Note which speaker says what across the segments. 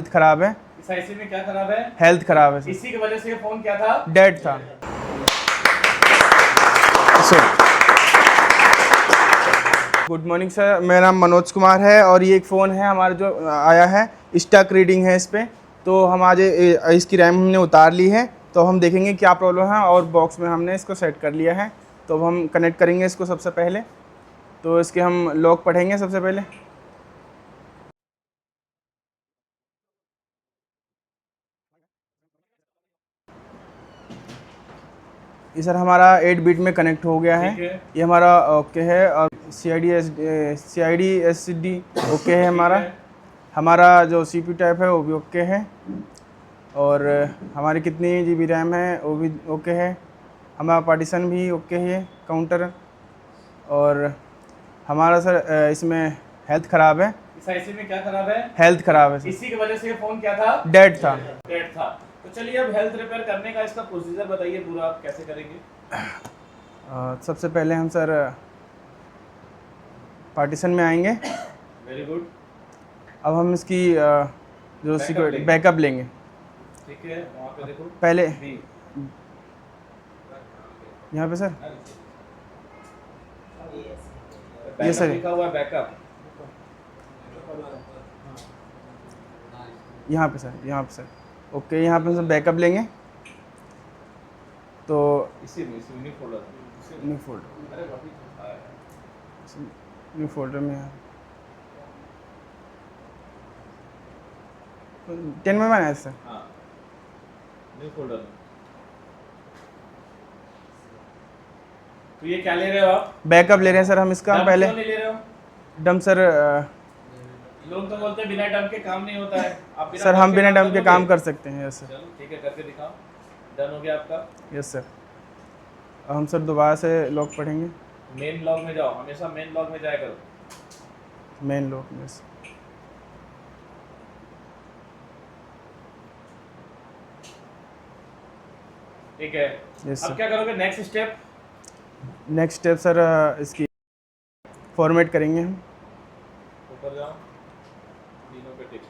Speaker 1: Health खराब है।
Speaker 2: इस आईसी में क्या खराब है?
Speaker 1: हेल्थ खराब है सर।
Speaker 2: इसी की वजह से ये फोन क्या था?
Speaker 1: डेड था। गुड मॉर्निंग सर, मेरा नाम मनोज कुमार है और ये एक फ़ोन है हमारा जो आया है, स्टक रीडिंग है इस पर। तो हम आज इसकी रैम हमने उतार ली है, तो हम देखेंगे क्या प्रॉब्लम है और बॉक्स में हमने इसको सेट कर लिया है। तो अब हम कनेक्ट करेंगे इसको सबसे पहले। तो इसके हम लॉक पढ़ेंगे सबसे पहले। ये सर हमारा 8 बिट में कनेक्ट हो गया है। ये हमारा ओके है और CID/SD ओके है हमारा जो CPU टाइप है वो भी ओके है और हमारी कितनी GB रैम है वो भी ओके है। हमारा पार्टीशन भी ओके है काउंटर। और हमारा सर इसमें हेल्थ ख़राब है।
Speaker 2: इस आईसी में क्या खराब है?
Speaker 1: हेल्थ ख़राब है सर।
Speaker 2: इसी की वजह से ये फोन क्या था?
Speaker 1: डेड था।
Speaker 2: डेड था। तो चलिए अब हेल्थ रिपेयर करने का इसका प्रोसीजर बताइए पूरा, आप कैसे करेंगे?
Speaker 1: सबसे पहले हम सर पार्टीशन में आएंगे।
Speaker 2: Very good.
Speaker 1: अब हम इसकी जो सिक्योरिटी
Speaker 2: लेंगे।
Speaker 1: बैकअप लेंगे।
Speaker 2: ठीक है, वहाँ पे देखो
Speaker 1: पहले
Speaker 2: बी।
Speaker 1: यहाँ पे सर
Speaker 2: बैकअप
Speaker 1: सर।
Speaker 2: लिखा हुआ है, बैकअप।
Speaker 1: यहाँ पे सर ओके। यहाँ पे हम बैकअप लेंगे तो
Speaker 2: इसी में न्यू फोल्डर।
Speaker 1: न्यू फोल्डर
Speaker 2: अरे वापस
Speaker 1: न्यू फोल्डर में 10 में बनाया सर।
Speaker 2: हाँ, न्यू फोल्डर में। तो ये क्या ले रहे हो आप?
Speaker 1: बैकअप ले रहे हैं सर हम इसका।
Speaker 2: डंप
Speaker 1: पहले
Speaker 2: क्यों नहीं ले रहे हो?
Speaker 1: डंप सर
Speaker 2: लोग तो बोलते हैं बिना डंप के काम नहीं होता है। आप
Speaker 1: सर हम बिना डंप के
Speaker 2: करोगे?
Speaker 1: काम कर सकते हैं। Yes sir.
Speaker 2: चलो ठीक है, करके दिखाओ। डन हो गया आपका।
Speaker 1: Yes sir. अब हम सर दोबारा से लॉक पढ़ेंगे।
Speaker 2: मेन लॉग में जाओ, हमेशा मेन लॉग में जाया करो।
Speaker 1: मेन लॉक में से
Speaker 2: ठीक है।
Speaker 1: यस
Speaker 2: अब
Speaker 1: सर।
Speaker 2: क्या करोगे next step?
Speaker 1: Next step sir इसकी फॉर्मेट करेंगे हम।
Speaker 2: ऊपर जाओ, तीनों पे टिक।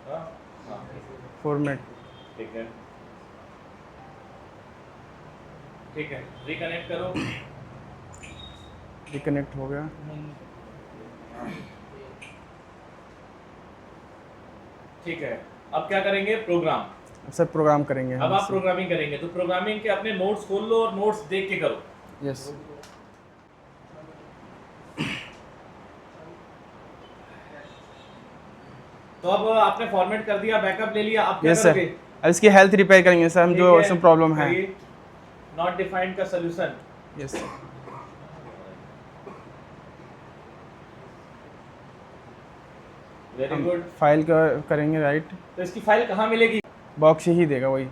Speaker 2: हाँ हाँ,
Speaker 1: फॉर्मेट
Speaker 2: ठीक है। ठीक है, रिकनेक्ट करो।
Speaker 1: रिकनेक्ट हो गया।
Speaker 2: ठीक है, अब क्या करेंगे? प्रोग्राम।
Speaker 1: अब सर प्रोग्राम करेंगे
Speaker 2: अब
Speaker 1: हम
Speaker 2: आप
Speaker 1: इससे।
Speaker 2: प्रोग्रामिंग करेंगे तो प्रोग्रामिंग के अपने नोट्स खोल लो और नोट्स देख के करो।
Speaker 1: यस।
Speaker 2: तो अब आपने फॉर्मेट कर दिया, बैकअप ले लिया, अब क्या
Speaker 1: यस सर।
Speaker 2: करोगे?
Speaker 1: अब इसकी हेल्थ रिपेयर करेंगे सर हम, जो इसमें प्रॉब्लम है।
Speaker 2: नॉट डिफाइंड का solution.
Speaker 1: Yes sir.
Speaker 2: Very good.
Speaker 1: File का करेंगे राइट।
Speaker 2: तो इसकी फाइल कहाँ मिलेगी?
Speaker 1: बॉक्स ही देगा वही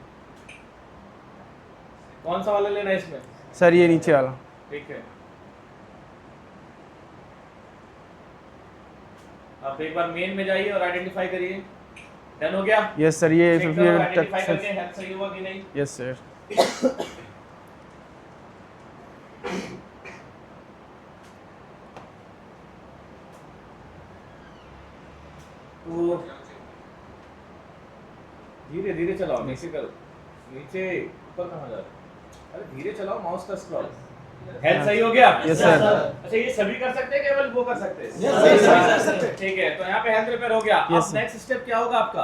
Speaker 2: कौन सा वाला लेना है इसमें?
Speaker 1: सर, ये नीचे वाला।
Speaker 2: ठीक है, आप एक बार मेन में जाइए और आइडेंटिफाई करिए। डन हो गया?
Speaker 1: Yes sir. ये
Speaker 2: चेक करो आइडेंटिफाई करके हेल्थ सही हुआ कि नहीं।
Speaker 1: Yes sir.
Speaker 2: तो धीरे धीरे चलाओ, नीचे करो, नीचे ऊपर कहाँ जा रहे हो? अरे धीरे चलाओ, माउस का स्क्रॉल। हेल्थ सही हो गया?
Speaker 1: Yes sir.
Speaker 2: अच्छा, ये सभी कर सकते हैं, केवल वो कर सकते हैं? ठीक है, तो यहाँ पे हेल्थ रिपेयर हो गया।
Speaker 1: Yes,
Speaker 2: अब नेक्स्ट स्टेप क्या होगा आपका?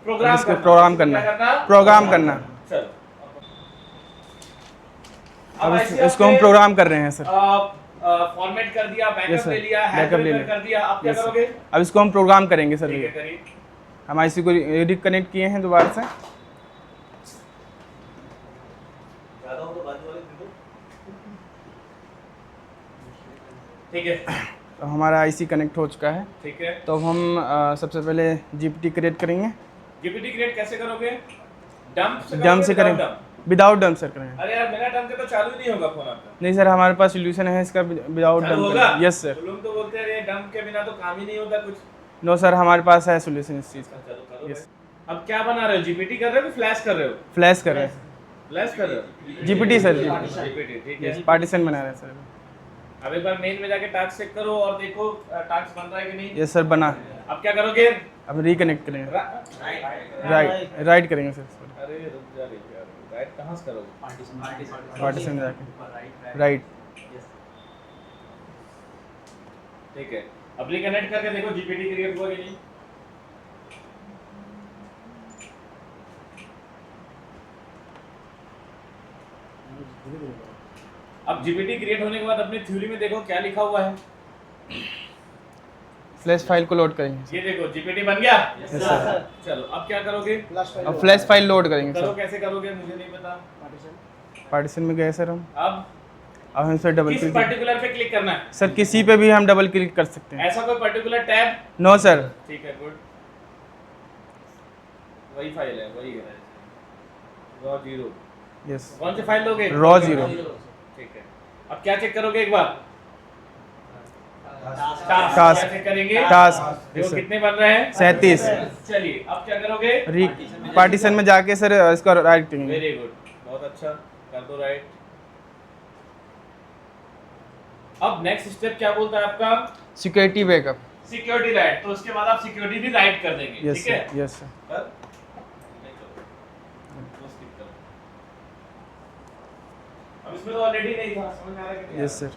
Speaker 2: प्रोग्राम
Speaker 1: इसको प्रोग्राम करना। प्रोग्राम करना।
Speaker 2: चलो,
Speaker 1: अब इसको हम प्रोग्राम कर रहे हैं सर।
Speaker 2: फॉर्मेट कर दिया,
Speaker 1: Yes,
Speaker 2: बैकअप
Speaker 1: sir.
Speaker 2: ले लिया, हेल्थ
Speaker 1: Backup ले
Speaker 2: रिपेयर
Speaker 1: लिया।
Speaker 2: कर दिया, अब क्या
Speaker 1: Yes, sir.
Speaker 2: करोगे?
Speaker 1: अब इसको हम प्रोग्राम करेंगे सर।
Speaker 2: ठीक है,
Speaker 1: ये
Speaker 2: करिए।
Speaker 1: हम IC को रिकनेक्ट किए हैं दोबारा से।
Speaker 2: ठीक है,
Speaker 1: तो हमारा IC कनेक्ट हो चुका है।
Speaker 2: ठीक है।
Speaker 1: तो हम सबसे पहले GPT क्रिएट करेंगे।
Speaker 2: जीपीटी क्रिएट कैसे करोगे? डंप से
Speaker 1: डंप से
Speaker 2: करोगे,
Speaker 1: करेंगे,
Speaker 2: without
Speaker 1: विदाउट डंप सर करेंगे।
Speaker 2: dump? अरे यार, बिना डंप के तो चालू ही नहीं होगा फोन आपका।
Speaker 1: नहीं सर, हमारे पास सोल्यूशन है इसका विदाउट
Speaker 2: चालू
Speaker 1: डंप।
Speaker 2: होगा?
Speaker 1: Yes sir.
Speaker 2: तो लोग तो बोलते हैं डंप के बिना तो काम ही नहीं होता कुछ।
Speaker 1: नो सर, हमारे पास है सोल्यूशन इस चीज़ का।
Speaker 2: चलो करो
Speaker 1: Yes.
Speaker 2: भाई। अब क्या बना रहे हो? जीपीटी कर रहे हो कि फ्लैश कर रहे हो?
Speaker 1: फ्लैश कर रहे हैं।
Speaker 2: फ्लैश कर रहे हो?
Speaker 1: GPT sir.
Speaker 2: जीपीटी, ठीक है।
Speaker 1: पार्टीशन बना रहे हैं सर।
Speaker 2: अब एक बार मेन में जाके टास्क चेक करो और देखो टास्क बन रहा है कि नहीं।
Speaker 1: यस सर बना।
Speaker 2: अब क्या करोगे?
Speaker 1: अब रिकनेक्ट करेंगे। राइट करेंगे सर।
Speaker 2: अरे रुक जा, राइट कहाँ से करोगे?
Speaker 1: पार्टीशन में जाके राइट।
Speaker 2: ठीक है, अब रिकनेक्ट करके देखो जीपीटी क्रिएट हुआ कि नहीं। अब जीपीटी क्रिएट होने के बाद अपनी थ्योरी में देखो क्या लिखा हुआ है।
Speaker 1: फ्लैश फाइल को लोड करेंगे।
Speaker 2: ये देखो जीपीटी बन गया।
Speaker 1: Yes sir.
Speaker 2: चलो अब क्या करोगे?
Speaker 1: अब फ्लैश फाइल लोड करेंगे
Speaker 2: करो,
Speaker 1: सर।
Speaker 2: कैसे करोगे मुझे नहीं पता।
Speaker 1: पार्टीशन में गए सर हम।
Speaker 2: अब
Speaker 1: हम सर डबल
Speaker 2: किस
Speaker 1: क्लिक।
Speaker 2: पर्टिकुलर पे क्लिक करना है?
Speaker 1: सर किसी पे भी हम डबल क्लिक कर सकते हैं।
Speaker 2: ऐसा कोई पर्टिकुलर टैब?
Speaker 1: No sir.
Speaker 2: ठीक है, गुड। वही फाइल है, वही है रॉ 0।
Speaker 1: यस
Speaker 2: कौन सी फाइल लोगे?
Speaker 1: रॉ 0।
Speaker 2: ठीक है, अब क्या चेक करोगे एक बार?
Speaker 1: टास्क।
Speaker 2: क्या चेक करेंगे?
Speaker 1: टास्क।
Speaker 2: देखो कितने बन रहे हैं?
Speaker 1: 37।
Speaker 2: चलिए अब क्या करोगे?
Speaker 1: पार्टीशन में जाके सर इसका राइट करेंगे।
Speaker 2: वेरी गुड, बहुत अच्छा, कर दो राइट। अब नेक्स्ट स्टेप क्या बोलता है आपका?
Speaker 1: Security backup.
Speaker 2: सिक्योरिटी राइट, तो उसके बाद आप सिक्योरिटी भी राइट कर देंगे।
Speaker 1: यस
Speaker 2: ठीक है,
Speaker 1: सर। Yes sir.
Speaker 2: कर नहीं करो, वो skip करो। अब इसमें तो ऑलरेडी नहीं था, समझ में आ रहा है कि नहीं?
Speaker 1: Yes sir.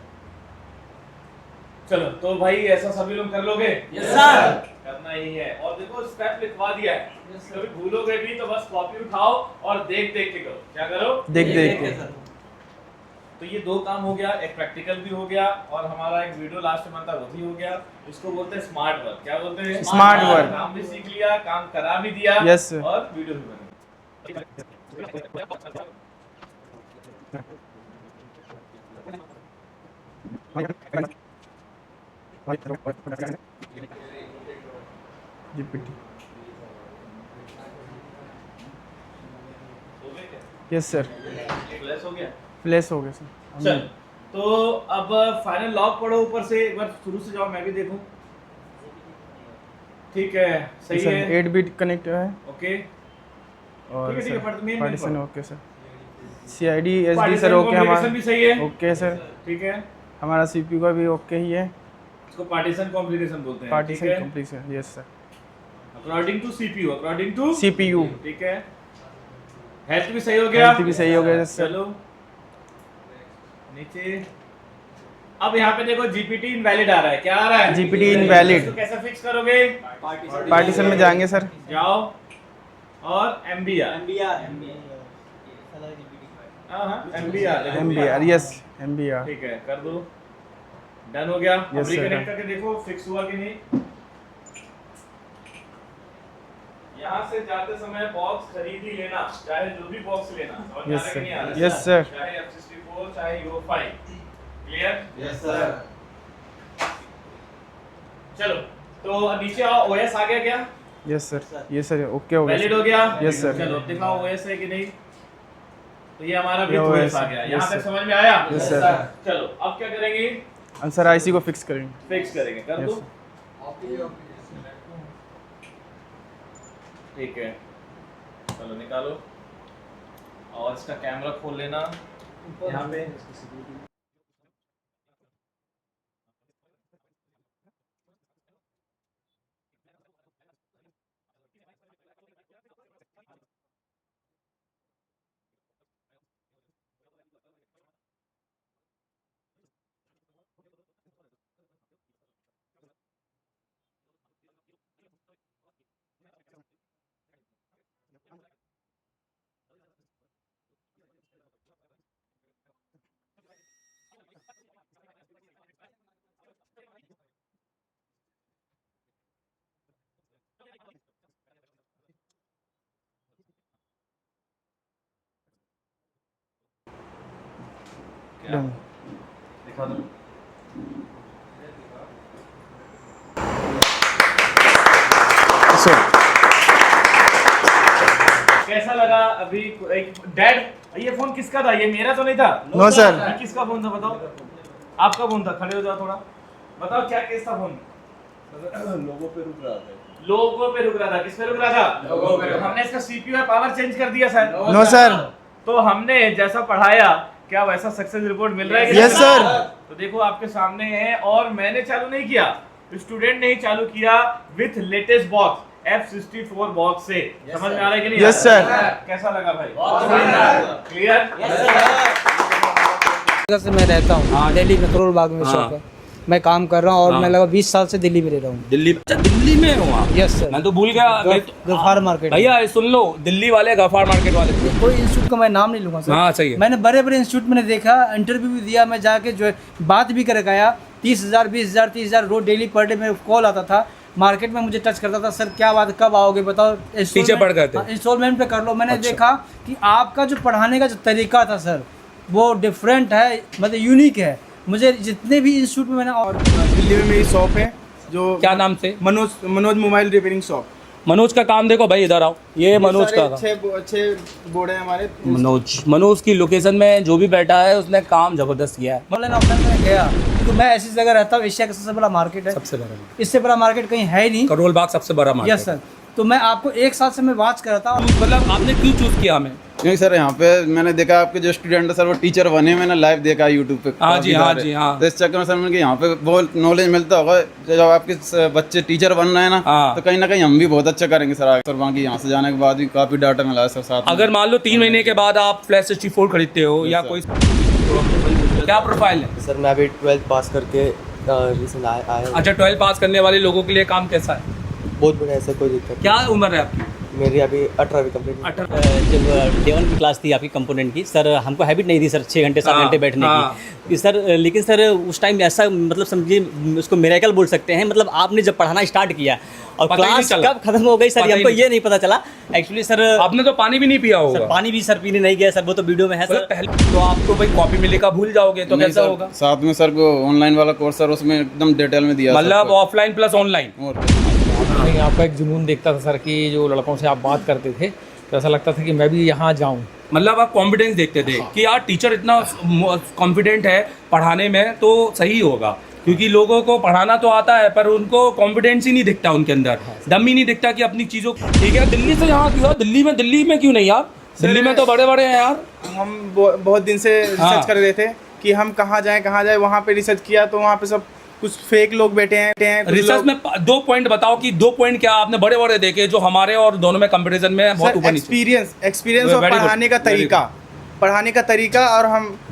Speaker 2: चलो तो भाई ऐसा सभी लोग कर लोगे?
Speaker 3: Yes sir.
Speaker 2: करना ही है, और देखो स्टेप लिखवा दिया है, कभी भूलोगे भी तो बस कॉपी उठाओ और देख देख के करो। क्या करो?
Speaker 1: देख के।
Speaker 2: तो ये दो काम हो गया, एक प्रैक्टिकल भी हो गया और हमारा एक वीडियो लास्ट में बनता वो भी हो गया। इसको बोलते हैं स्मार्ट वर्क। क्या बोलते हैं?
Speaker 1: Smart work.
Speaker 2: काम भी सीख लिया, काम करा भी दिया।
Speaker 1: Yes sir.
Speaker 2: और वीडियो भी बन
Speaker 1: जीपीटी।
Speaker 2: गई।
Speaker 1: Yes sir.
Speaker 2: फ्लैश हो गया।
Speaker 1: फ्लैश हो गया सर।
Speaker 2: चल तो अब फाइनल लॉग पढ़ो ऊपर से, एक बार शुरू से जाओ मैं भी देखूं। ठीक है, सही
Speaker 1: सर
Speaker 2: है।
Speaker 1: 8 बिट कनेक्ट है
Speaker 2: ओके,
Speaker 1: और
Speaker 2: ठीक है, main
Speaker 1: पार्टीशन
Speaker 2: पढ़ो।
Speaker 1: Okay sir. CID SD
Speaker 2: Partition
Speaker 1: sir okay
Speaker 2: configuration
Speaker 1: हमारा
Speaker 2: भी सही है।
Speaker 1: Okay sir.
Speaker 2: ठीक है,
Speaker 1: हमारा सीपीयू का भी ओके ही है।
Speaker 2: इसको पार्टीशन कॉन्फ़िगरेशन बोलते हैं।
Speaker 1: Partition complete sir. Yes sir.
Speaker 2: According to CPU, according to
Speaker 1: CPU.
Speaker 2: ठीक है, हेल्थ भी सही हो गया।
Speaker 1: हेल्थ भी सही हो गया सर।
Speaker 2: चलो नीचे, अब यहाँ पे देखो जीपीटी इनवैलिड आ रहा है। क्या आ रहा है?
Speaker 1: GPT invalid.
Speaker 2: इसको कैसे फिक्स करोगे?
Speaker 1: पार्टीशन में जाएंगे सर।
Speaker 2: जाओ और एमबीआर
Speaker 1: एमबीआर। Yes MBR.
Speaker 2: ठीक है, कर दो, डन हो गया। अब
Speaker 1: Yes, sir,
Speaker 2: रिकनेक्ट
Speaker 1: done.
Speaker 2: करके देखो फिक्स हुआ कि नहीं। यहाँ से जाते समय बॉक्स खरीद ही लेना, चाहे जो भी बॉक्स लेना। समझ में आ
Speaker 1: Yes,
Speaker 2: रहा है कि
Speaker 1: sir.
Speaker 2: नहीं आ रहा है?
Speaker 1: Yes, sir.
Speaker 2: चाहे F64 चाहे U5, क्लियर?
Speaker 3: Yes sir.
Speaker 2: चलो तो नीचे आओ, ओएस आ गया क्या?
Speaker 1: Yes sir. ये सर ओके हो
Speaker 2: वैलिड
Speaker 1: गया।
Speaker 2: हो गया?
Speaker 1: Yes, sir.
Speaker 2: चलो दिखाओ ओएस है कि नहीं। तो ये हमारा भी
Speaker 1: ये
Speaker 2: ओएस
Speaker 1: OS
Speaker 2: आ गया।
Speaker 1: है।
Speaker 2: यहाँ
Speaker 1: Yes,
Speaker 2: तक
Speaker 1: sir.
Speaker 2: समझ में आया?
Speaker 1: Yes, sir.
Speaker 2: चलो अब क्या करेंगे?
Speaker 1: हम सर आईसी को फिक्स करेंगे।
Speaker 2: फिक्स करेंगे, कर
Speaker 1: Yes,
Speaker 2: दो।
Speaker 1: sir.
Speaker 2: ठीक है, चलो निकालो और इसका कैमरा खोल लेना यहाँ पे। क्या?
Speaker 1: Done.
Speaker 2: दिखा दो।
Speaker 1: सर
Speaker 2: कैसा लगा अभी? डैड ये फोन किसका था? ये मेरा तो नहीं था।
Speaker 1: No sir.
Speaker 2: ये किसका फोन था बताओ? आपका फोन था। खड़े हो जाओ थोड़ा, बताओ क्या केस था फोन?
Speaker 3: लोगों पे रुक रहा था।
Speaker 2: लोगों पे रुक रहा था। किस पे रुक रहा था?
Speaker 3: लोगों पे।
Speaker 2: तो हमने इसका सीपीयू पावर चेंज कर दिया सर।
Speaker 1: No sir.
Speaker 2: तो हमने जैसा पढ़ाया क्या वैसा सक्सेस रिपोर्ट मिल रहा है कि
Speaker 1: यस
Speaker 2: नहीं?
Speaker 1: सर।
Speaker 2: तो देखो आपके सामने है, और मैंने चालू नहीं किया, स्टूडेंट ने ही चालू किया with latest box F64 box से। समझ में आ रहा है कि नहीं?
Speaker 1: Yes, sir.
Speaker 2: कैसा लगा भाई? क्लियर?
Speaker 4: से मैं रहता हूँ दिल्ली में, करोल बाग में शॉप है। मैं काम कर रहा हूँ और मैं लगभग 20 साल से दिल्ली में रह रहा हूँ।
Speaker 5: दिल्ली में हो आप?
Speaker 4: Yes sir.
Speaker 5: मैं तो भूल गया।
Speaker 4: गफार मार्केट।
Speaker 5: भैया सुन लो, दिल्ली वाले गफार मार्केट वाले।
Speaker 4: कोई इंस्टीट्यूट का मैं नाम नहीं लूंगा सर।
Speaker 5: हाँ सही है।
Speaker 4: मैंने बड़े बड़े इंस्टीट्यूट में देखा, इंटरव्यू भी दिया, मैं जाके जो है बात भी कर गया। 30,000 20,000 30,000 रोज डेली पर डे मेरे कॉल आता था। मार्केट में मुझे टच करता था, सर क्या बात, कब आओगे बताओ,
Speaker 5: पीछे पड़ गए थे।
Speaker 4: इंस्टॉलमेंट पे कर लो। मैंने देखा कि आपका जो पढ़ाने का जो तरीका था सर, वो डिफरेंट है, मतलब यूनिक है। मुझे जितने भी इंस्टीट्यूट में मैंने
Speaker 1: और दिल्ली में मेरी शॉप है, जो
Speaker 5: क्या नाम से?
Speaker 1: Manoj mobile repairing shop.
Speaker 5: Manoj का काम देखो भाई, इधर आओ, ये मनोज का
Speaker 1: अच्छे बोर्ड है हमारे।
Speaker 5: मनोज की लोकेशन में जो भी बैठा है उसने काम जबरदस्त किया है।
Speaker 4: ऑनलाइन ऑफलाइन में गया, क्योंकि मैं ऐसी जगह रहता हूँ, एशिया का सबसे बड़ा मार्केट है,
Speaker 5: सबसे बड़ा,
Speaker 4: इससे बड़ा मार्केट कहीं है ही नहीं।
Speaker 5: करोल बाग सबसे बड़ा मार्केट।
Speaker 4: Yes sir. तो मैं आपको एक साल से मैं वॉच कर रहा था।
Speaker 5: मतलब आपने क्यों चूज किया हमें?
Speaker 6: क्योंकि सर यहाँ पे मैंने देखा आपके जो स्टूडेंट है सर वो टीचर बने, मैंने लाइव देखा यूट्यूब पे।
Speaker 5: हाँ जी, हाँ जी, हाँ।
Speaker 6: तो इस चक्कर में सर मैंने यहाँ पे बहुत नॉलेज मिलता होगा। जब आपके बच्चे टीचर बन रहे हैं ना,
Speaker 5: हाँ।
Speaker 6: तो कहीं ना कहीं हम भी बहुत अच्छा करेंगे सर आगे। सर वहाँ की यहाँ से जाने के बाद भी काफ़ी डाटा मिला है सर साथ में।
Speaker 5: अगर मान लो 3 महीने के बाद आप फ्लैश 64 खरीदते हो या कोई, क्या प्रोफाइल है?
Speaker 7: सर मैं अभी 12th पास करके रिसेंट आया हूँ।
Speaker 5: अच्छा, 12 पास करने वाले लोगों के लिए काम कैसा है?
Speaker 7: बहुत बढ़िया है सर, कोई दिक्कत
Speaker 5: क्या उम्र है आपकी?
Speaker 7: नहीं। मेरी अभी 18वीं कंप्लीट।
Speaker 5: 18।
Speaker 8: जब डे 1 की क्लास थी आपकी कंपोनेंट की सर, हमको हैबिट नहीं थी सर 6 घंटे 7 घंटे बैठने की सर। लेकिन सर उस टाइम ऐसा, मतलब समझिए उसको मिरेकल बोल सकते हैं, मतलब आपने जब पढ़ाना स्टार्ट किया और क्लास कब खत्म हो गई सर, हमको ये नहीं पता चला एक्चुअली सर।
Speaker 5: आपने तो पानी भी नहीं पिया होगा।
Speaker 8: सर पानी भी सर पीने नहीं गया सर, वो तो वीडियो में है सर।
Speaker 5: पहले तो आपको भाई कॉपी मिलेगा, भूल जाओगे तो कैसा होगा?
Speaker 6: साथ में सर को ऑनलाइन वाला कोर्स सर उसमें एकदम डिटेल में दिया।
Speaker 5: मतलब ऑफलाइन प्लस ऑनलाइन।
Speaker 9: नहीं, आपका एक जुनून देखता था सर कि जो लड़कों से आप बात करते थे तो ऐसा लगता था कि मैं भी यहाँ जाऊँ।
Speaker 5: मतलब आप कॉन्फिडेंस देखते थे कि यार टीचर इतना कॉन्फिडेंट है पढ़ाने में तो सही होगा, क्योंकि लोगों को पढ़ाना तो आता है पर उनको कॉन्फिडेंस ही नहीं दिखता उनके अंदर, दम ही नहीं दिखता कि अपनी चीज़ों। ठीक है, दिल्ली से यहाँ क्यों? दिल्ली में क्यों नहीं यार? दिल्ली में तो बड़े बड़े हैं यार।
Speaker 1: हम बहुत दिन से रिसर्च कर रहे थे कि हम कहाँ जाएं। वहाँ पे रिसर्च किया तो वहाँ पे सब कुछ फेक लोग बैठे हैं।
Speaker 5: रिसर्च में 2 पॉइंट बताओ कि 2 पॉइंट क्या आपने बड़े बड़े देखे जो हमारे और दोनों में कंपैरिजन में बहुत ऊपर नीचे?
Speaker 1: एक्सपीरियंस और पढ़ाने का तरीका और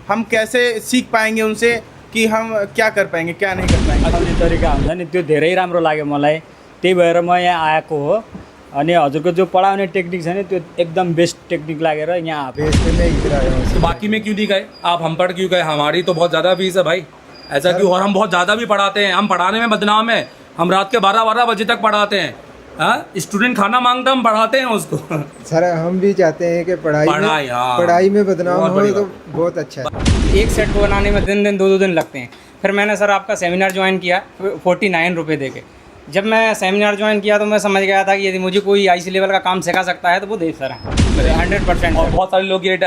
Speaker 1: हम कैसे सीख पाएंगे उनसे कि हम क्या कर पाएंगे क्या नहीं कर पाएंगे।
Speaker 8: तरिका हुन्छ नि त्यो धेरै राम्रो लाग्यो मलाई, त्यही भएर म यहाँ आएको हो। अनि हजुरको जो पढाउने टेक्निक छ नि त्यो एकदम बेस्ट टेक्निक लागेर यहाँ
Speaker 5: तो बाकी में क्यों नहीं गए आप? हम पढ़ क्यों गए? हमारी तो बहुत ज़्यादा फीस है भाई, ऐसा क्यों? और हम बहुत ज़्यादा भी पढ़ाते हैं, हम पढ़ाने में बदनाम है। हम रात के 12 बजे तक पढ़ाते हैं। हाँ, स्टूडेंट खाना मांगता हम पढ़ाते हैं उसको।
Speaker 10: सर हम भी चाहते हैं कि पढ़ाई में बदनाम हो तो बहुत अच्छा है।
Speaker 4: एक सेट को बनाने में 2 दिन लगते हैं। फिर मैंने सर आपका सेमिनार ज्वाइन किया 49 रुपये दे के। जब मैं सेमिनार ज्वाइन किया तो मैं समझ गया था कि यदि मुझे कोई IC लेवल का काम सिखा सकता है तो वो देव सर है 100%।
Speaker 5: और बहुत सारे लोग ये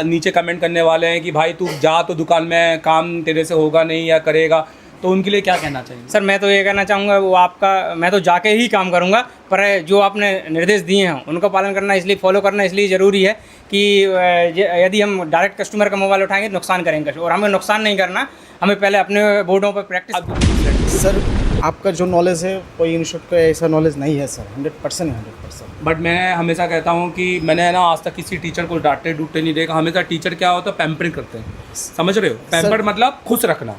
Speaker 5: नीचे कमेंट करने वाले हैं कि भाई तू जा तो दुकान में काम तेरे से होगा नहीं या करेगा, तो उनके लिए क्या कहना चाहिए?
Speaker 4: सर मैं तो ये कहना चाहूँगा, वो आपका, मैं तो जाके ही काम करूँगा, पर जो आपने निर्देश दिए हैं उनको पालन करना इसलिए, फॉलो करना इसलिए ज़रूरी है कि यदि हम डायरेक्ट कस्टमर का मोबाइल उठाएंगे नुकसान करेंगे, और हमें नुकसान नहीं करना, हमें पहले अपने बोर्डों पर प्रैक्टिस।
Speaker 11: सर आपका जो नॉलेज है कोई इंस्टीट्यूट का ऐसा नॉलेज नहीं है सर, 100%।
Speaker 5: बट मैं हमेशा कहता हूँ कि मैंने ना आज तक किसी टीचर को डांटे डूटते नहीं देखा। हमेशा टीचर क्या होता है, पैम्परिंग करते हैं, समझ रहे हो? पैम्पर मतलब खुश रखना।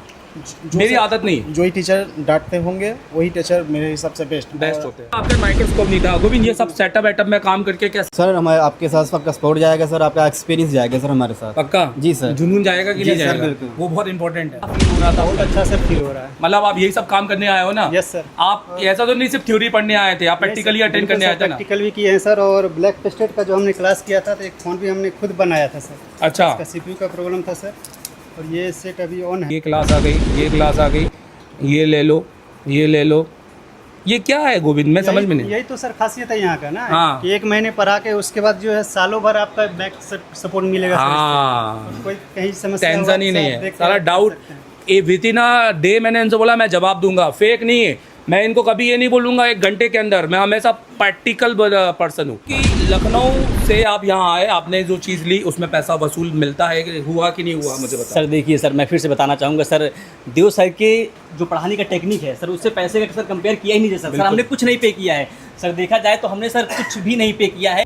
Speaker 5: मेरी आदत नहीं।
Speaker 11: जो ही टीचर डांटते होंगे वही टीचर मेरे हिसाब से बेस्ट
Speaker 5: होते हैं। आपका माइक्रोस्कोप नहीं था गोविंद, ये सब सेटअप वेटअप में काम करके कैसे?
Speaker 7: सर हमारे आपके साथ पक्का सपोर्ट जाएगा सर, आपका एक्सपीरियंस जाएगा सर हमारे साथ।
Speaker 5: पक्का?
Speaker 7: जी सर।
Speaker 5: जुनून जाएगा कि नहीं जाएगा?
Speaker 7: बिल्कुल।
Speaker 5: वो बहुत इंपॉर्टेंट है। फील हो रहा था,
Speaker 4: बहुत अच्छा सर फील हो रहा है।
Speaker 5: मतलब आप यही सब काम करने आए हो ना?
Speaker 4: Yes sir.
Speaker 5: आप ऐसा तो नहीं सिर्फ थ्योरी पढ़ने आए थे, आप प्रैक्टिकली अटेंड करने आए थे ना?
Speaker 12: प्रैक्टिकल भी किए हैं सर, और ब्लैक टेस्टेड का जो हमने क्लास किया था तो एक फ़ोन भी हमने खुद बनाया था सर।
Speaker 5: अच्छा।
Speaker 12: CPU का प्रॉब्लम था सर, और ये सेट अभी ऑन है।
Speaker 5: ये क्लास आ गई, ये क्लास आ गई, ये ले लो, ये ले लो। ये क्या है गोविंद, मैं समझ में नहीं।
Speaker 12: यही तो सर खासियत है यहाँ का ना,
Speaker 5: हाँ।
Speaker 12: कि 1 महीने पढ़ा के उसके बाद जो है सालों भर आपका बैक सपोर्ट मिलेगा।
Speaker 5: हाँ,
Speaker 12: कोई कहीं समस्या
Speaker 5: टेंशन ही नहीं है, सारा doubt with in a day मैंने इनसे बोला मैं जवाब दूंगा। फेक नहीं है, मैं इनको कभी ये नहीं बोलूँगा 1 घंटे के अंदर, मैं हमेशा प्रैक्टिकल पर्सन हूँ कि लखनऊ से आप यहाँ आए, आपने जो चीज़ ली उसमें पैसा वसूल मिलता है, हुआ कि नहीं हुआ मुझे बताओ।
Speaker 8: सर देखिए सर, मैं फिर से बताना चाहूँगा सर, देव सर के जो पढ़ाने का टेक्निक है सर, उससे पैसे का सर कंपेयर किया ही नहीं सर। सर हमने कुछ नहीं पे किया है सर, देखा जाए तो हमने सर कुछ भी नहीं पे किया है।